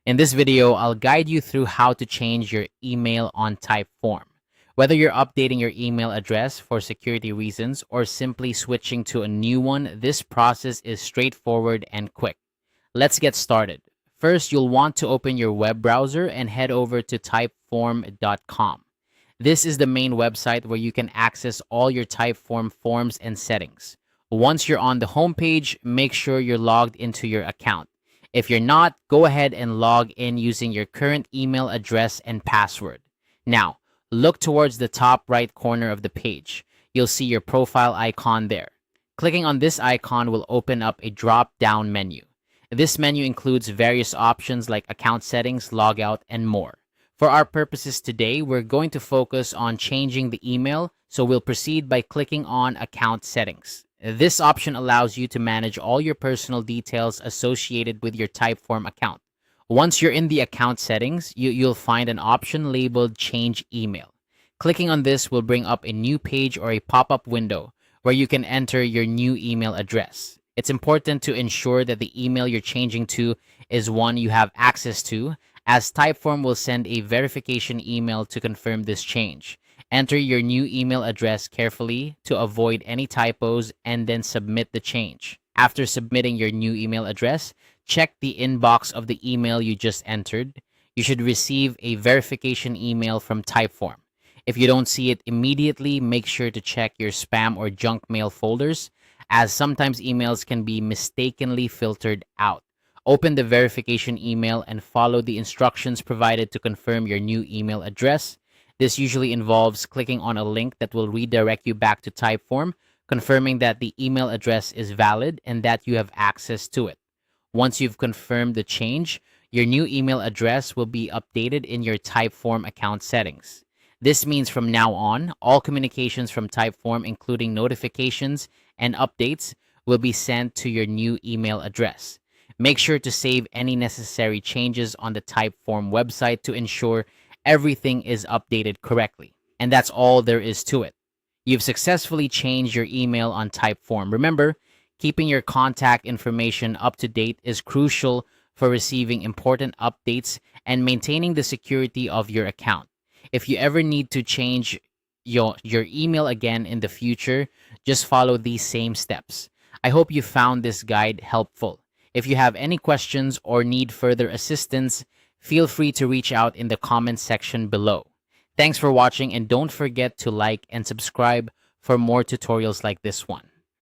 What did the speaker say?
In this video, I'll guide you through how to change your email on Typeform. Whether you're updating your email address for security reasons or simply switching to a new one, this process is straightforward and quick. Let's get started. First, you'll want to open your web browser and head over to typeform.com. This is the main website where you can access all your Typeform forms and settings. Once you're on the homepage, make sure you're logged into your account. If you're not, go ahead and log in using your current email address and password. Now, look towards the top right corner of the page. You'll see your profile icon there. Clicking on this icon will open up a drop-down menu. This menu includes various options like account settings, logout, and more. For our purposes today, we're going to focus on changing the email, so we'll proceed by clicking on account settings. This option allows you to manage all your personal details associated with your Typeform account. Once you're in the account settings, you'll find an option labeled Change Email. Clicking on this will bring up a new page or a pop-up window where you can enter your new email address. It's important to ensure that the email you're changing to is one you have access to, as Typeform will send a verification email to confirm this change. Enter your new email address carefully to avoid any typos and then submit the change. After submitting your new email address, check the inbox of the email you just entered. You should receive a verification email from Typeform. If you don't see it immediately, make sure to check your spam or junk mail folders, as sometimes emails can be mistakenly filtered out. Open the verification email and follow the instructions provided to confirm your new email address. This usually involves clicking on a link that will redirect you back to Typeform, confirming that the email address is valid and that you have access to it. Once you've confirmed the change, your new email address will be updated in your Typeform account settings. This means from now on, all communications from Typeform, including notifications and updates, will be sent to your new email address. Make sure to save any necessary changes on the Typeform website to ensure everything is updated correctly. And that's all there is to it. You've successfully changed your email on Typeform. Remember, keeping your contact information up to date is crucial for receiving important updates and maintaining the security of your account. If you ever need to change your email again in the future, just follow these same steps. I hope you found this guide helpful. If you have any questions or need further assistance, feel free to reach out in the comments section below. Thanks for watching, and don't forget to like and subscribe for more tutorials like this one.